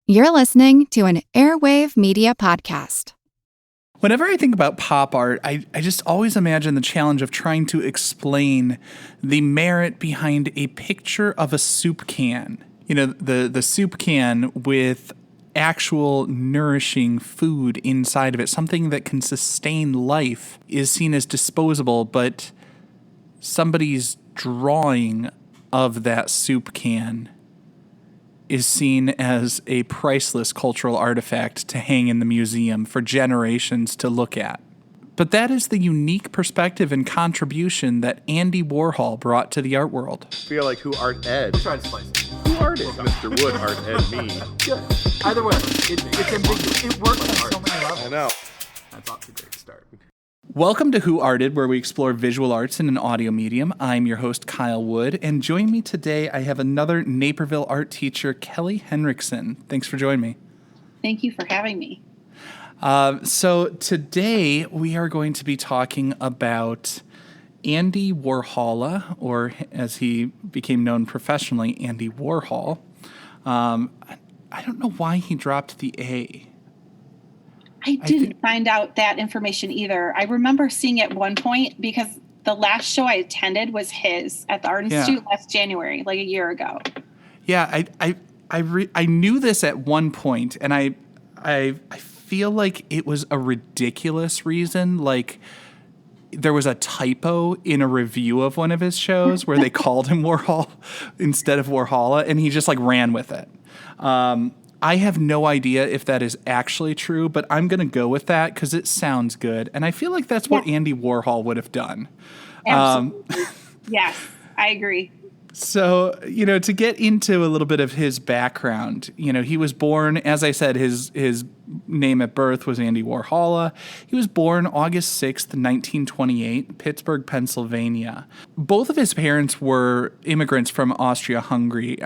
You're listening to an Airwave Media Podcast. Whenever I think about pop art, I just always imagine the challenge of trying to explain the merit behind a picture of a soup can. You know, the soup can with actual nourishing food inside of it, something that can sustain life, is seen as disposable, but somebody's drawing of that soup can is seen as a priceless cultural artifact to hang in the museum for generations to look at. But that is the unique perspective and contribution that Andy Warhol brought to the art world. I feel like who art ed? Try to slice it. Who art ed? Mr. Wood art ed me. Yeah. Either way, it's ambiguous. It works on so many levels. I know. That's off to a great start. Welcome to Who Arted, where we explore visual arts in an audio medium. I'm your host, Kyle Wood, and joining me today, I have another Naperville art teacher, Kelly Henriksen. Thanks for joining me. Thank you for having me. So today, we are going to be talking about Andy Warhol, or as he became known professionally, Andy Warhol. I don't know why he dropped the A. I didn't find out that information either. I remember seeing at one point because the last show I attended was his at the Art Institute last January, like a year ago. Yeah, I knew this at one point, and I feel like it was a ridiculous reason. Like there was a typo in a review of one of his shows where they called him Warhol instead of Warhola, and he just like ran with it. I have no idea if that is actually true, but I'm going to go with that because it sounds good. And I feel like that's what Andy Warhol would have done. Absolutely. Yes, I agree. So, to get into a little bit of his background, he was born, as I said, his name at birth was Andy Warhol. He was born August 6th, 1928, Pittsburgh, Pennsylvania. Both of his parents were immigrants from Austria-Hungary.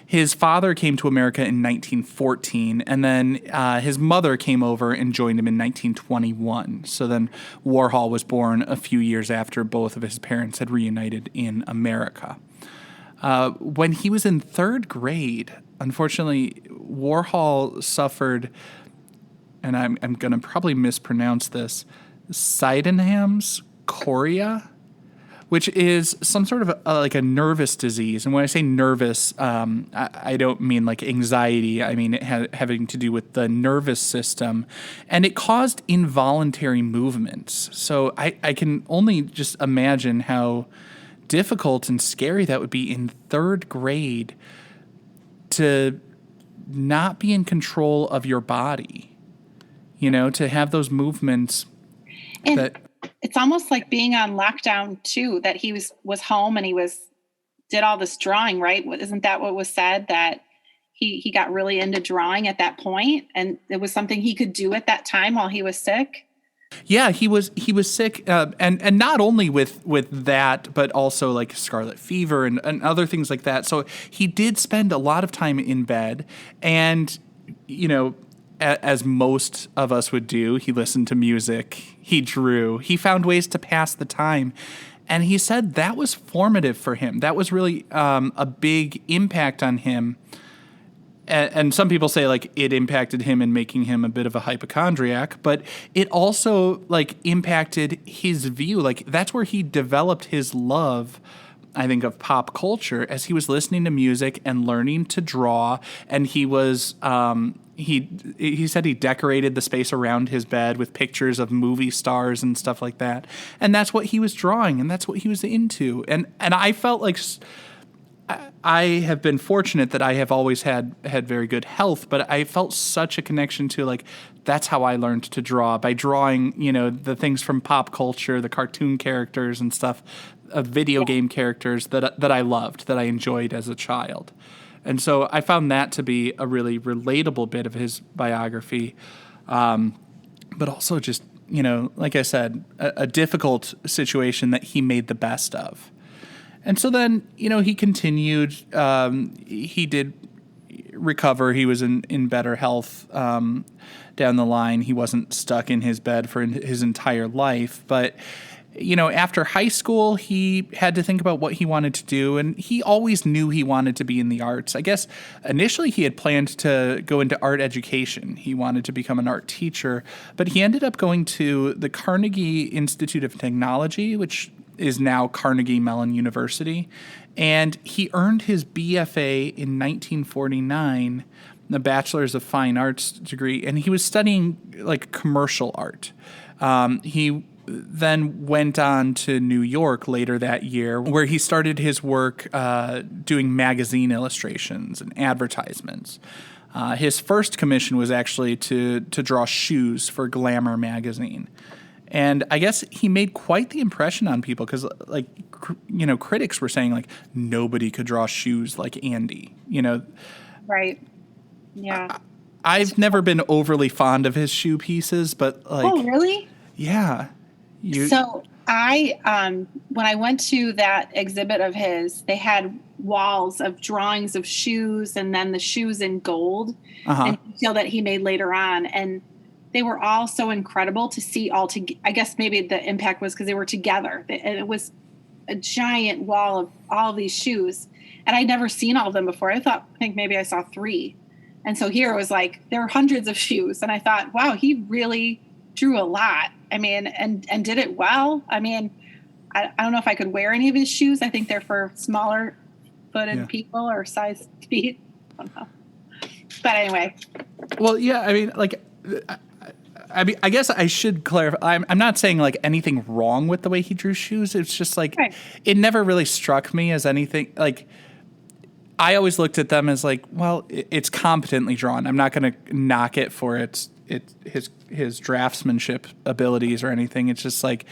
His father came to America in 1914, and then his mother came over and joined him in 1921. So then Warhol was born a few years after both of his parents had reunited in America. When he was in third grade, unfortunately, Warhol suffered, and I'm going to probably mispronounce this, Sydenham's chorea, which is some sort of like a nervous disease. And when I say nervous, I don't mean like anxiety. I mean it having to do with the nervous system. And it caused involuntary movements. So I can only just imagine how difficult and scary that would be in third grade to not be in control of your body, to have those movements. And it's almost like being on lockdown too, that he was home and he did all this drawing, right? Isn't that what was said, that he got really into drawing at that point, and it was something he could do at that time while he was sick? Yeah, he was sick, and not only with that, but also like scarlet fever and other things like that. So he did spend a lot of time in bed, and as most of us would do, he listened to music, he drew, he found ways to pass the time, and he said that was formative for him. That was really a big impact on him. And some people say like it impacted him in making him a bit of a hypochondriac, but it also like impacted his view. Like that's where he developed his love, I think, of pop culture, as he was listening to music and learning to draw. And he was he said he decorated the space around his bed with pictures of movie stars and stuff like that. And that's what he was drawing, and that's what he was into. And I felt like I have been fortunate that I have always had very good health, but I felt such a connection to like, that's how I learned to draw, by drawing, the things from pop culture, the cartoon characters and stuff, video game characters that I loved, that I enjoyed as a child. And so I found that to be a really relatable bit of his biography. But also just, like I said, a difficult situation that he made the best of. And so then, he continued, he did recover. He was in better health down the line. He wasn't stuck in his bed for his entire life. But after high school, he had to think about what he wanted to do, and he always knew he wanted to be in the arts. I guess initially he had planned to go into art education. He wanted to become an art teacher, but he ended up going to the Carnegie Institute of Technology, which is now Carnegie Mellon University, and he earned his BFA in 1949, the Bachelor's of Fine Arts degree, and he was studying like commercial art. He then went on to New York later that year, where he started his work doing magazine illustrations and advertisements. His first commission was actually to draw shoes for Glamour magazine. And I guess he made quite the impression on people because, critics were saying, like, nobody could draw shoes like Andy, Right. Yeah. I've never been overly fond of his shoe pieces, but, like... Oh, really? Yeah. So I, when I went to that exhibit of his, they had walls of drawings of shoes and then the shoes in gold and detail that he made later on. And they were all so incredible to see all together. I guess maybe the impact was because they were together. And it was a giant wall of all of these shoes. And I'd never seen all of them before. I think maybe I saw 3. And so here it was like, there are hundreds of shoes. And I thought, wow, he really drew a lot. I mean, and did it well. I mean, I don't know if I could wear any of his shoes. I think they're for smaller footed people or size feet. I don't know. But anyway. Well, yeah, I mean, I guess I should clarify. I'm not saying like anything wrong with the way he drew shoes. It's just like, It never really struck me as anything like, I always looked at them as like, well, it's competently drawn. I'm not going to knock it for his draftsmanship abilities or anything. It's just like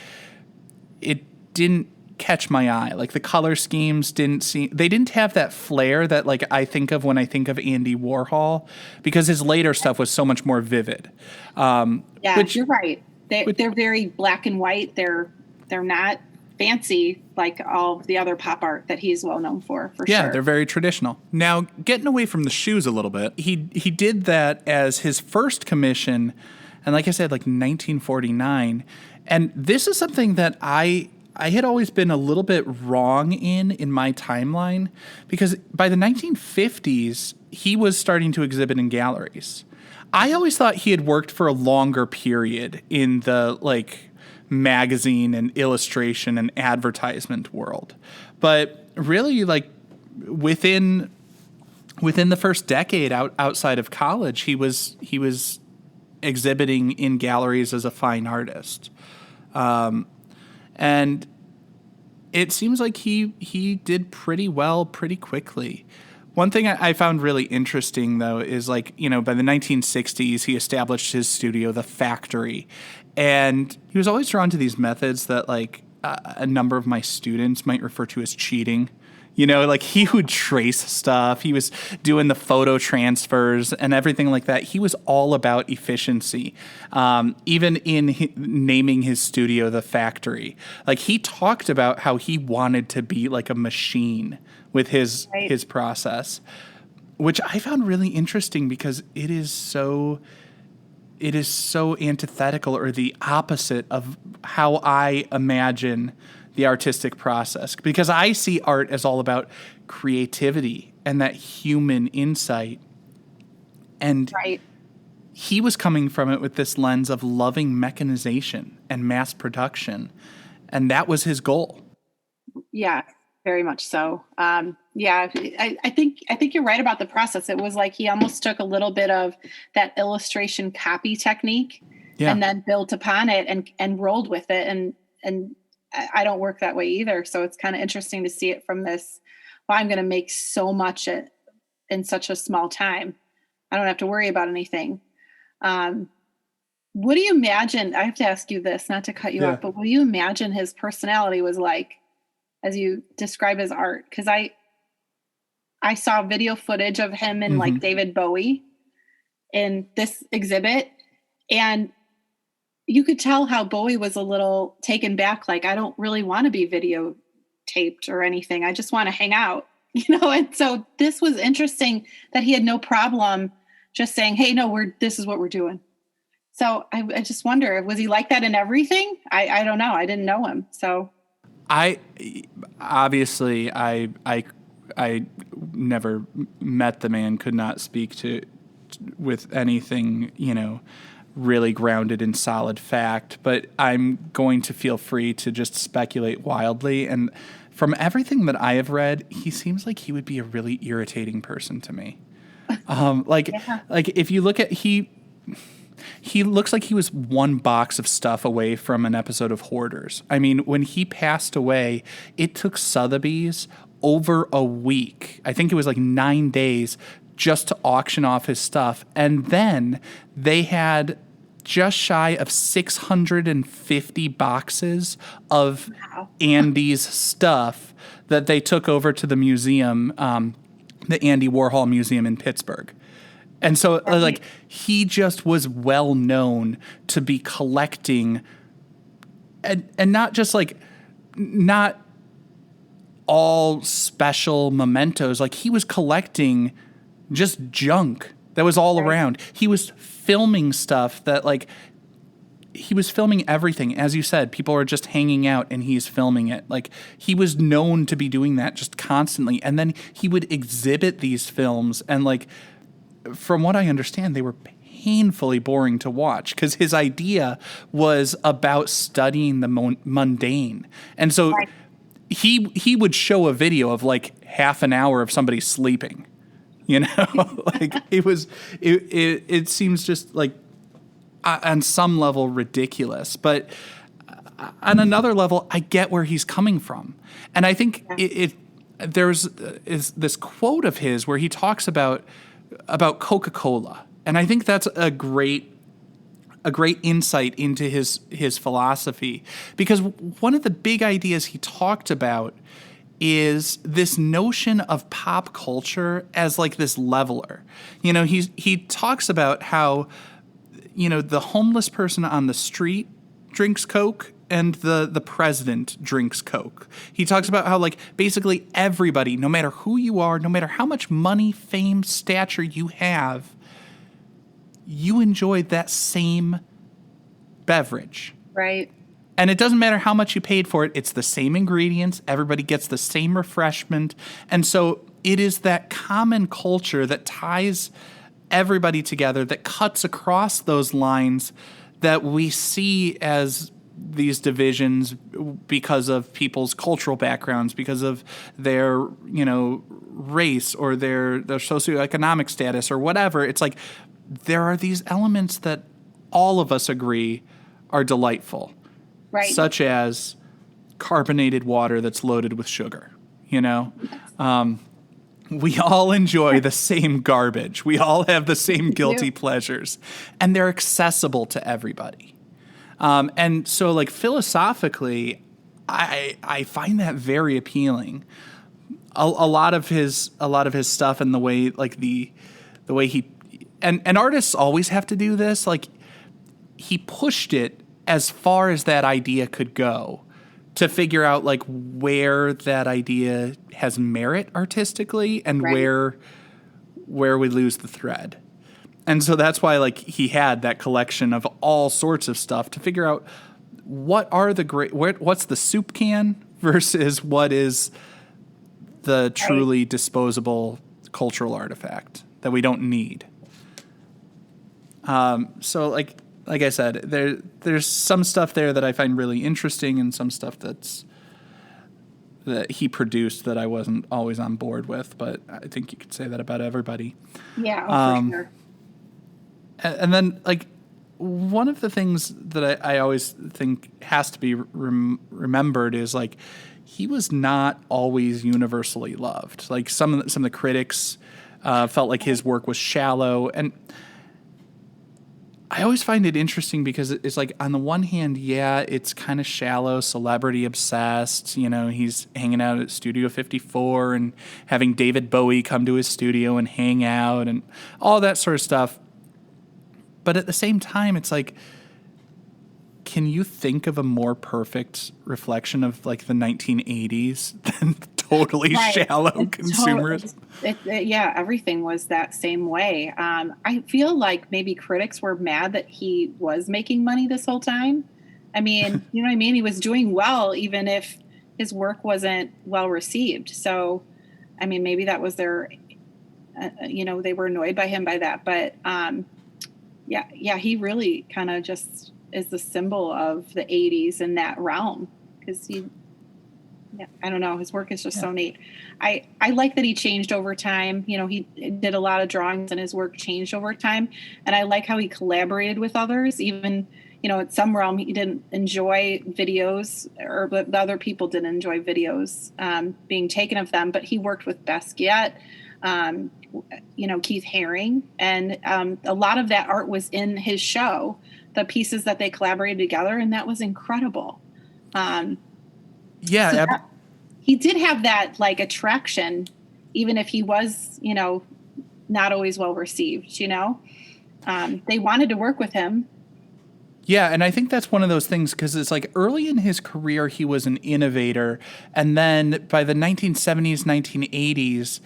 it didn't catch my eye. Like the color schemes they didn't have that flair that like I think of when I think of Andy Warhol, because his later stuff was so much more vivid. You're right. They're very black and white. They're not fancy like all the other pop art that he's well known for sure. Yeah, they're very traditional. Now, getting away from the shoes a little bit, he did that as his first commission, and like I said, like 1949. And this is something that I had always been a little bit wrong in my timeline, because by the 1950s, he was starting to exhibit in galleries. I always thought he had worked for a longer period in the like magazine and illustration and advertisement world. But really, like within the first decade outside of college, he was exhibiting in galleries as a fine artist. And it seems like he did pretty well pretty quickly. One thing I found really interesting, though, is like, by the 1960s, he established his studio, The Factory. And he was always drawn to these methods that like a number of my students might refer to as cheating. Like he would trace stuff. He was doing the photo transfers and everything like that. He was all about efficiency. Even in naming his studio The Factory, like he talked about how he wanted to be like a machine with his process, which I found really interesting because it is so antithetical or the opposite of how I imagine the artistic process, because I see art as all about creativity and that human insight. And he was coming from it with this lens of loving mechanization and mass production. And that was his goal. Yeah, very much so. I think you're right about the process. It was like he almost took a little bit of that illustration copy technique and then built upon it and rolled with it. And I don't work that way either. So it's kind of interesting to see it from this, well, I'm going to make so much in such a small time. I don't have to worry about anything. What do you imagine? I have to ask you this, not to cut you off, but what do you imagine his personality was like as you describe his art? Because I saw video footage of him and like David Bowie in this exhibit, and you could tell how Bowie was a little taken back. Like, I don't really want to be videotaped or anything. I just want to hang out, And so this was interesting that he had no problem just saying, hey, no, this is what we're doing. So I just wonder, was he like that in everything? I don't know. I didn't know him. So I obviously I never met the man, could not speak to with anything, really grounded in solid fact, but I'm going to feel free to just speculate wildly. And from everything that I have read, he seems like he would be a really irritating person to me. Like if you look at he looks like he was one box of stuff away from an episode of Hoarders. I mean, when he passed away, it took Sotheby's over a week. I think it was like 9 days just to auction off his stuff. And then they had just shy of 650 boxes of Andy's stuff that they took over to the museum, the Andy Warhol Museum in Pittsburgh. And so, like, he just was well known to be collecting, and not just like, not all special mementos. Like, he was collecting just junk that was all around. He was filming stuff that, like, he was filming everything. As you said, people are just hanging out and he's filming it. Like, he was known to be doing that just constantly. And then he would exhibit these films, and, like, from what I understand, they were painfully boring to watch because his idea was about studying the mundane. And so he would show a video of like half an hour of somebody sleeping, like it seems just like on some level ridiculous, but on another level, I get where he's coming from. And I think there's this quote of his where he talks about Coca-Cola. And I think that's a great insight into his philosophy, because one of the big ideas he talked about is this notion of pop culture as like this leveler. He talks about how, the homeless person on the street drinks Coke and the president drinks Coke. He talks about how, like, basically everybody, no matter who you are, no matter how much money, fame, stature you have, you enjoy that same beverage. Right. And it doesn't matter how much you paid for it. It's the same ingredients. Everybody gets the same refreshment. And so it is that common culture that ties everybody together, that cuts across those lines that we see as these divisions because of people's cultural backgrounds, because of their, race or their socioeconomic status or whatever. It's like there are these elements that all of us agree are delightful, right? Such as carbonated water that's loaded with sugar. We all enjoy the same garbage. We all have the same guilty pleasures, and they're accessible to everybody. And so, like, philosophically, I find that very appealing. A lot of his stuff, and the way, like, the way he and artists always have to do this. Like, he pushed it as far as that idea could go to figure out, like, where that idea has merit artistically and where we lose the thread. And so that's why, like, he had that collection of all sorts of stuff to figure out what's the soup can versus what is the truly disposable cultural artifact that we don't need. So like I said, there's some stuff there that I find really interesting, and some stuff that he produced that I wasn't always on board with. But I think you could say that about everybody. Yeah, for sure. And then, like, one of the things that I always think has to be remembered is, like, he was not always universally loved. Like, some of the critics felt like his work was shallow, and I always find it interesting because it's like, on the one hand, yeah, it's kind of shallow, celebrity obsessed. He's hanging out at Studio 54 and having David Bowie come to his studio and hang out and all that sort of stuff. But at the same time, it's like, can you think of a more perfect reflection of, like, the 1980s than totally Right. shallow consumers. Yeah, everything was that same way. I feel like maybe critics were mad that he was making money this whole time. I mean, you know what I mean? He was doing well, even if his work wasn't well received. So, I mean, maybe that was their, they were annoyed by him by that. But yeah, he really kind of just is the symbol of the 80s in that realm because I don't know. His work is just so neat. I like that he changed over time. You know, he did a lot of drawings and his work changed over time. And I like how he collaborated with others, even, at some realm he didn't enjoy videos or the other people didn't enjoy videos being taken of them, but he worked with Basquiat, Keith Haring. And a lot of that art was in his show, the pieces that they collaborated together. And that was incredible. He did have that like attraction, even if he was, not always well received, they wanted to work with him. Yeah, and I think that's one of those things because it's like early in his career, he was an innovator. And then by the 1970s, 1980s,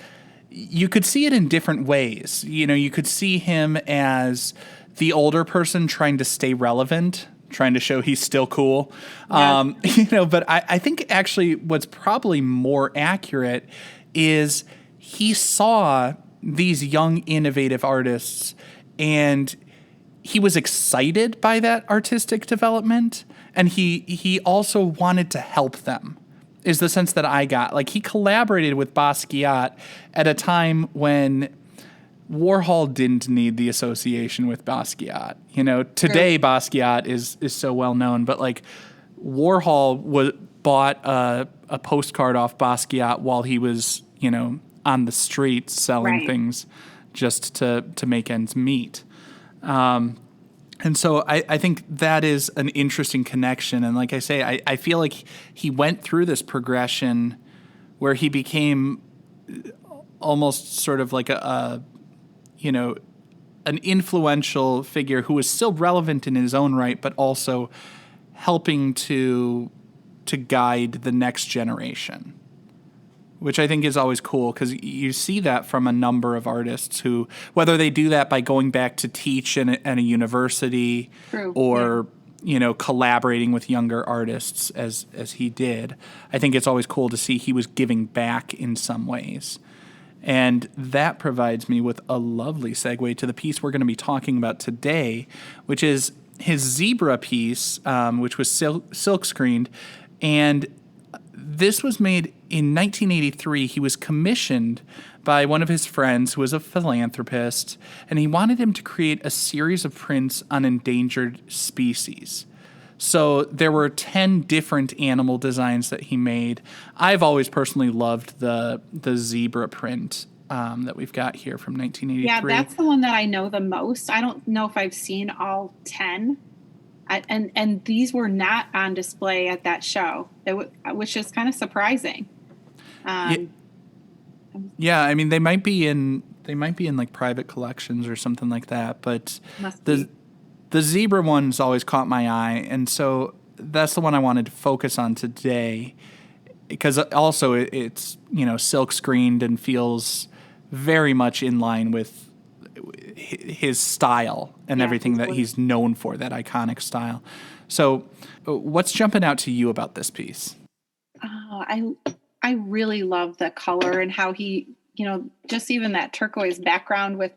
you could see it in different ways. You could see him as the older person trying to stay relevant, trying to show he's still cool. Yeah. But I think actually what's probably more accurate is he saw these young, innovative artists and he was excited by that artistic development. And he also wanted to help them is the sense that I got. Like he collaborated with Basquiat at a time when Warhol didn't need the association with Basquiat. Today Basquiat is so well known, but like Warhol bought a postcard off Basquiat while he was, on the street selling things just to make ends meet. And so I think that is an interesting connection. And like I say, I feel like he went through this progression where he became almost sort of like an influential figure who was still relevant in his own right, but also helping to guide the next generation, which I think is always cool because you see that from a number of artists who, whether they do that by going back to teach in a university or, collaborating with younger artists as he did, I think it's always cool to see he was giving back in some ways. And that provides me with a lovely segue to the piece we're going to be talking about today, which is his zebra piece, which was silk screened. And this was made in 1983. He was commissioned by one of his friends who was a philanthropist, and he wanted him to create a series of prints on endangered species. So there were 10 different animal designs that he made. I've always personally loved the zebra print that we've got here from 1983. Yeah, that's the one that I know the most. I don't know if I've seen all 10. And these were not on display at that show, which is kind of surprising. Yeah, I mean they might be in like private collections or something like that, but the zebra one's always caught my eye, and so that's the one I wanted to focus on today because also it's silk screened and feels very much in line with his style and everything that he's known for, that iconic style. So what's jumping out to you about this piece? I really love the color and how he, just even that turquoise background with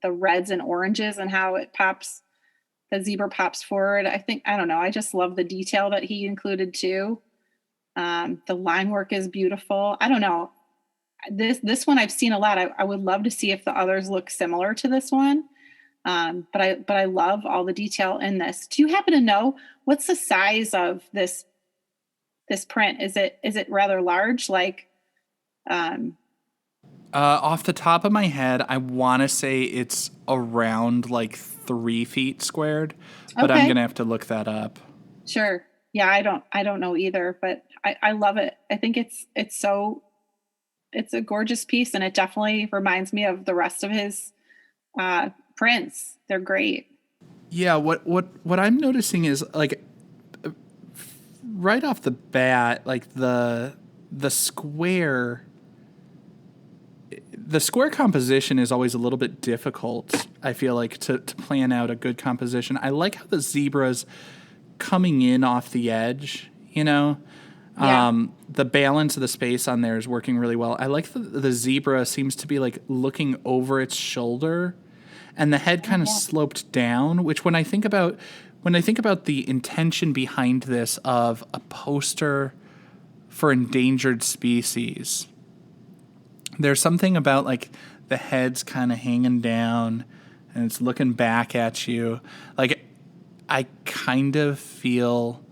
the reds and oranges and how it pops, the zebra pops forward. I just love the detail that he included too. The line work is beautiful. I don't know. This one I've seen a lot. I would love to see if the others look similar to this one. But I love all the detail in this. Do you happen to know what's the size of this print? Is it rather large? Like, off the top of my head, I want to say it's around like 3 feet squared, but I'm gonna have to look that up. Sure. Yeah, I don't know either, but I love it. I think it's a gorgeous piece, and it definitely reminds me of the rest of his prints. They're great. Yeah, what I'm noticing is like right off the bat, like the the square composition is always a little bit difficult, I feel like, to plan out a good composition. I like how the zebra's coming in off the edge, you know? Yeah. The balance of the space on there is working really well. I like the zebra seems to be like looking over its shoulder, and the head kind of sloped down, which when I think about the intention behind this of a poster for endangered species, there's something about like the head's kind of hanging down and it's looking back at you. Like I kind of feel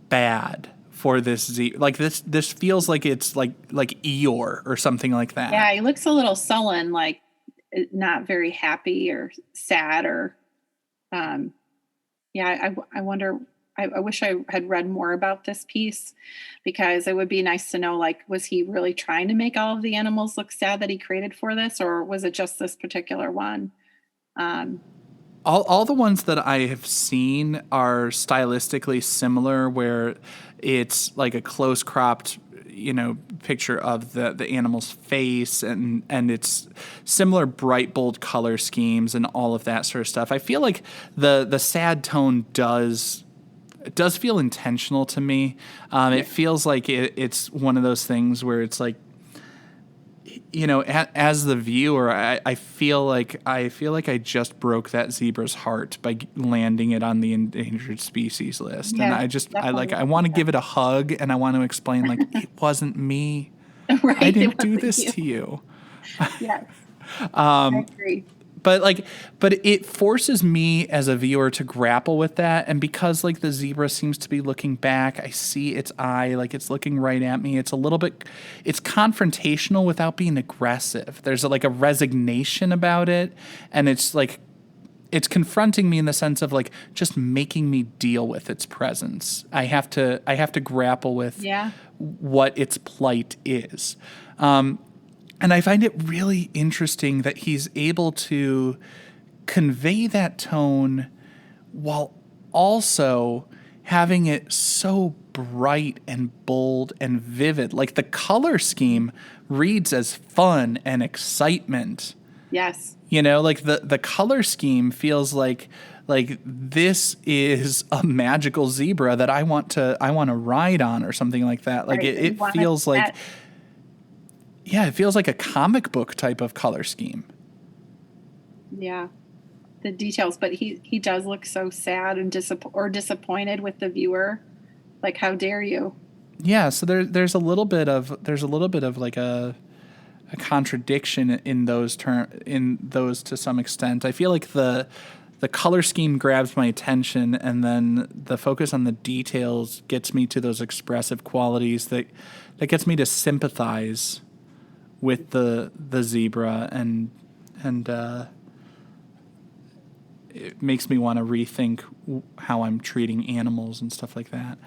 bad for this like this feels like it's like Eeyore or something like that. Yeah, he looks a little sullen, like not very happy or sad or I wonder, I wish I had read more about this piece, because it would be nice to know, like, was he really trying to make all of the animals look sad that he created for this, or was it just this particular one? All the ones that I have seen are stylistically similar, where it's like a close cropped, picture of the animal's face, and it's similar bright, bold color schemes and all of that sort of stuff. I feel like the sad tone does feel intentional to me. It feels like it's one of those things where it's like, as the viewer, I feel like I just broke that zebra's heart by landing it on the endangered species list. Yeah, and I want to give it a hug, and I want to explain, like, it wasn't me. Right, I didn't do this to you. Yes. I agree. But it forces me as a viewer to grapple with that. And because like the zebra seems to be looking back, I see its eye, like it's looking right at me. It's confrontational without being aggressive. There's a resignation about it. And it's confronting me in the sense of like just making me deal with its presence. I have to grapple with what its plight is. And I find it really interesting that he's able to convey that tone while also having it so bright and bold and vivid. Like the color scheme reads as fun and excitement. Yes. Like the color scheme feels like this is a magical zebra that I want to ride on or something like that. Like right. it feels like... Yeah, it feels like a comic book type of color scheme. Yeah, the details, but he does look so sad and disappointed with the viewer. Like, how dare you? Yeah, so there's a little bit of like a contradiction in those to some extent. I feel like the color scheme grabs my attention, and then the focus on the details gets me to those expressive qualities that gets me to sympathize with the zebra, and it makes me want to rethink how I'm treating animals and stuff like that.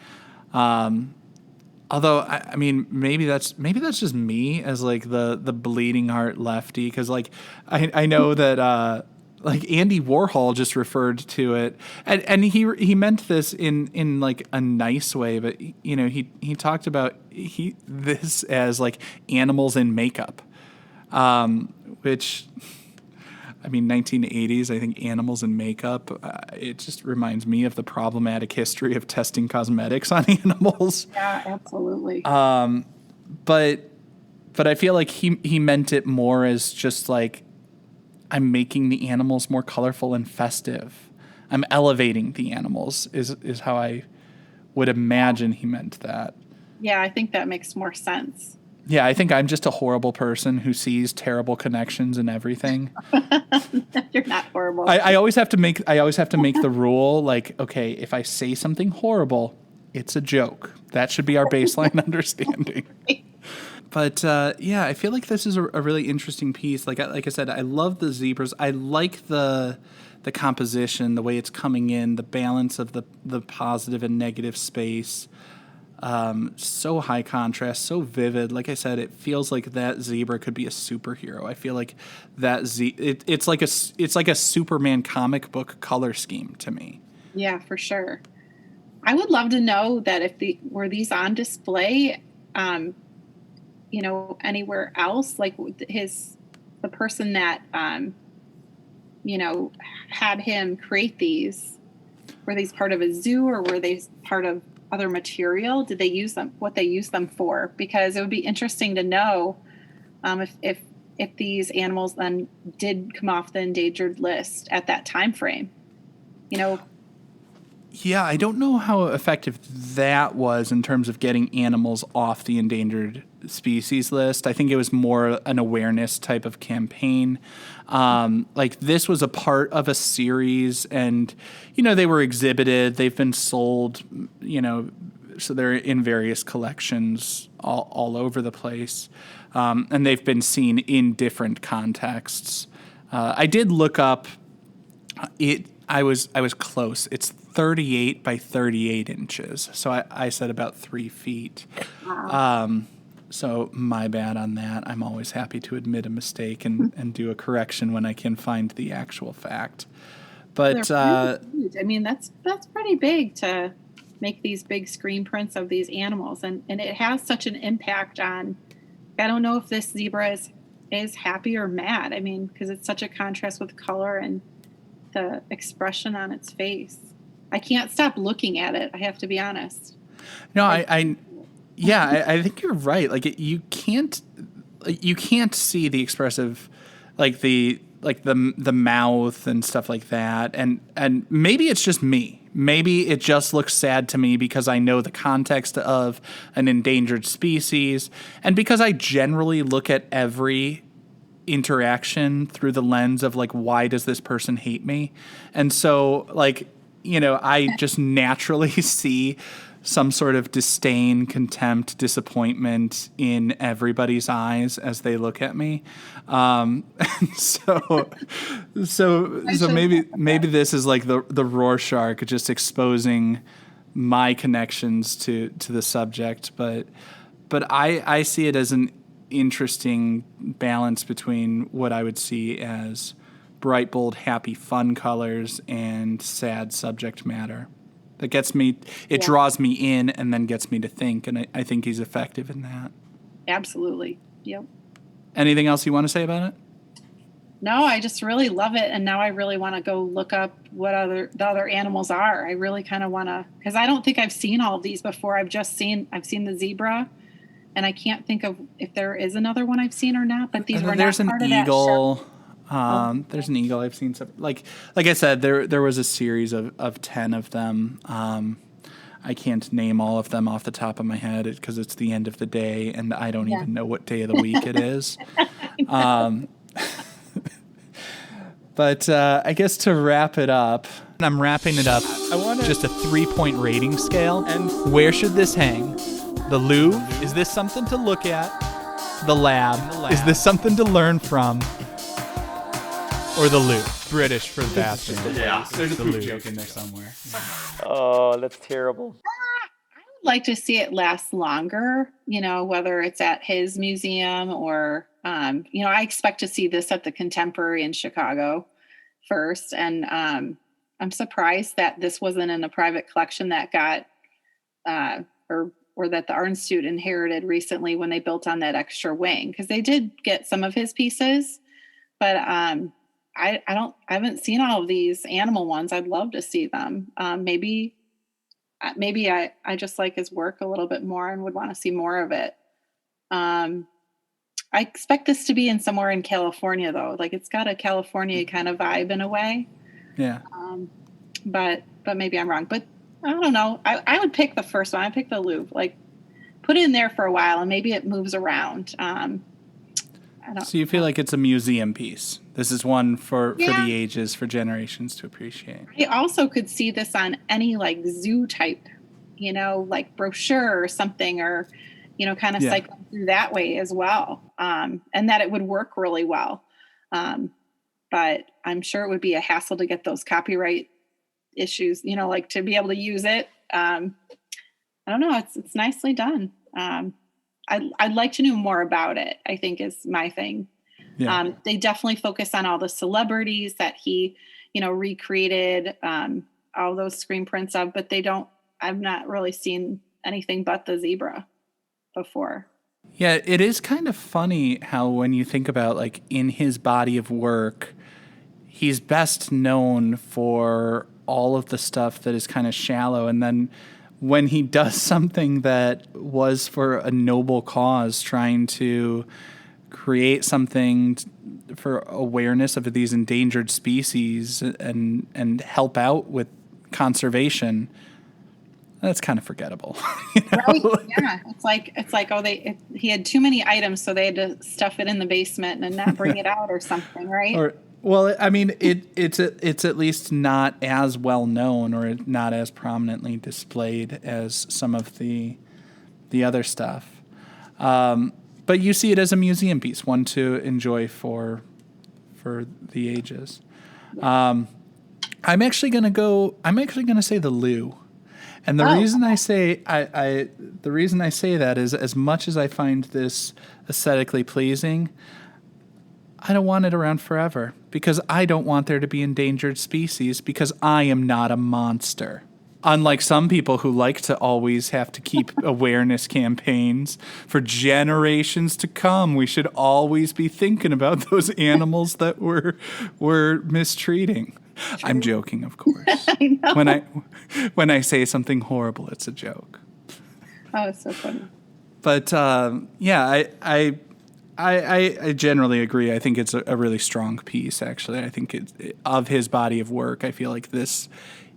Although I mean, maybe that's just me as like the bleeding heart lefty, because like I know that like Andy Warhol just referred to it, and he meant this in like a nice way, but he talked about this as like animals in makeup, which, I mean, 1980s, I think animals in makeup, it just reminds me of the problematic history of testing cosmetics on animals. Yeah, absolutely. But I feel like he meant it more as just like, I'm making the animals more colorful and festive. I'm elevating the animals is how I would imagine he meant that. Yeah, I think that makes more sense. Yeah, I think I'm just a horrible person who sees terrible connections in everything. You're not horrible. I always have to make the rule, like, okay, if I say something horrible, it's a joke. That should be our baseline understanding. But yeah, I feel like this is a really interesting piece. Like I said, I love the zebras. I like the composition, the way it's coming in, the balance of the positive and negative space. So high contrast, so vivid. Like I said, it feels like that zebra could be a superhero. I feel like that it's like a Superman comic book color scheme to me. Yeah, for sure. I would love to know that if were these on display, anywhere else, like the person that, had him create these, were these part of a zoo or were they part of other material? Did they use them, what they use them for? Because it would be interesting to know if these animals then did come off the endangered list at that time frame. Yeah, I don't know how effective that was in terms of getting animals off the endangered species list. I think it was more an awareness type of campaign. Like this was a part of a series and, they were exhibited, they've been sold, so they're in various collections all over the place. And they've been seen in different contexts. I did look up it. I was close. It's 38 by 38 inches. So I said about 3 feet. Wow. So my bad on that. I'm always happy to admit a mistake and do a correction when I can find the actual fact. But huge. I mean, that's pretty big to make these big screen prints of these animals. And it has such an impact on, I don't know if this zebra is happy or mad. I mean, because it's such a contrast with color and the expression on its face. I can't stop looking at it. I have to be honest. No, I think you're right. Like you can't see the expressive, like the mouth and stuff like that. And maybe it's just me. Maybe it just looks sad to me because I know the context of an endangered species and because I generally look at every interaction through the lens of like, why does this person hate me? And so like, I just naturally see some sort of disdain, contempt, disappointment in everybody's eyes as they look at me. So maybe this is like the Rorschach just exposing my connections to the subject, but I see it as an interesting balance between what I would see as bright, bold, happy, fun colors and sad subject matter. That gets me, draws me in and then gets me to think, and I think he's effective in that. Absolutely. Yep. Anything else you want to say about it? No, I just really love it, and now I really want to go look up what the other animals are. I really kind of want to, because I don't think I've seen all of these before. I've seen the zebra, and I can't think of if there is another one I've seen or not. But these were not part of that show. There's an eagle. I've seen some. Like I said, there was a series of 10 of them. I can't name all of them off the top of my head because it's the end of the day, and I don't even know what day of the week it is. But I guess to wrap it up, I'm wrapping it up. I want just a 3-point rating scale. And where should this hang? The Louvre? Is this something to look at? The lab? Is this something to learn from? Or the Louvre? British for the bathroom. Yeah. There's a poop joke in there somewhere. Oh, that's terrible. I would like to see it last longer, whether it's at his museum or, I expect to see this at the Contemporary in Chicago first. And I'm surprised that this wasn't in a private collection that got, or that the Art Institute inherited recently when they built on that extra wing, because they did get some of his pieces, but I haven't seen all of these animal ones. I'd love to see them. Maybe I just like his work a little bit more and would want to see more of it. I expect this to be somewhere in California though. Like it's got a California kind of vibe in a way. Yeah. But maybe I'm wrong, but I don't know. I would pick the first one. I'd pick the Louvre, like put it in there for a while and maybe it moves around. So you feel like it's a museum piece. This is one for the ages, for generations to appreciate. I also could see this on any like zoo type, like brochure or something, or, kind of cycling through that way as well. And that it would work really well. But I'm sure it would be a hassle to get those copyright issues, like to be able to use it. I don't know. It's nicely done. I'd like to know more about it, I think is my thing. Yeah. They definitely focus on all the celebrities that he, recreated all those screen prints of, but I I've not really seen anything but the zebra before. Yeah, it is kind of funny how when you think about like in his body of work, he's best known for all of the stuff that is kind of shallow. And then when he does something that was for a noble cause, trying to create something for awareness of these endangered species and help out with conservation, that's kind of forgettable. You know? Right? Yeah. It's like he had too many items, so they had to stuff it in the basement and not bring it out or something, right? Or, well, I mean, it's at least not as well known or not as prominently displayed as some of the other stuff. But you see it as a museum piece, one to enjoy for the ages. I'm actually gonna say the Lou. And the reason I say that is, as much as I find this aesthetically pleasing, I don't want it around forever because I don't want there to be endangered species because I am not a monster. Unlike some people who like to always have to keep awareness campaigns for generations to come, we should always be thinking about those animals that we're mistreating. True. I'm joking, of course. I know. When I say something horrible, it's a joke. Oh, it's so funny. But yeah, I generally agree. I think it's a really strong piece. Actually, I think of his body of work. I feel like this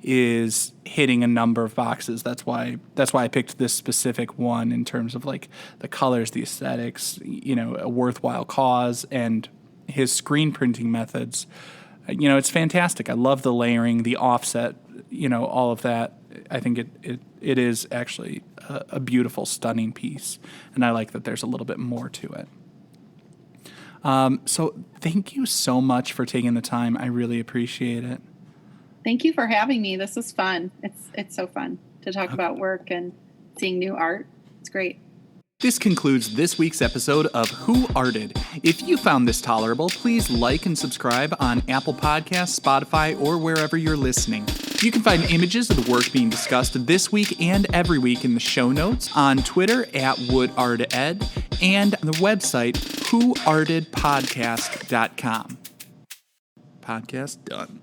is hitting a number of boxes. That's why I picked this specific one in terms of like the colors, the aesthetics, a worthwhile cause, and his screen printing methods. It's fantastic. I love the layering, the offset, all of that. I think it is actually a beautiful, stunning piece, and I like that there's a little bit more to it. So thank you so much for taking the time. I really appreciate it. Thank you for having me. This was fun. It's so fun to talk about work and seeing new art. It's great. This concludes this week's episode of Who Arted. If you found this tolerable, please like and subscribe on Apple Podcasts, Spotify, or wherever you're listening. You can find images of the work being discussed this week and every week in the show notes, on Twitter at WoodArtEd, and on the website whoartedpodcast.com. Podcast done.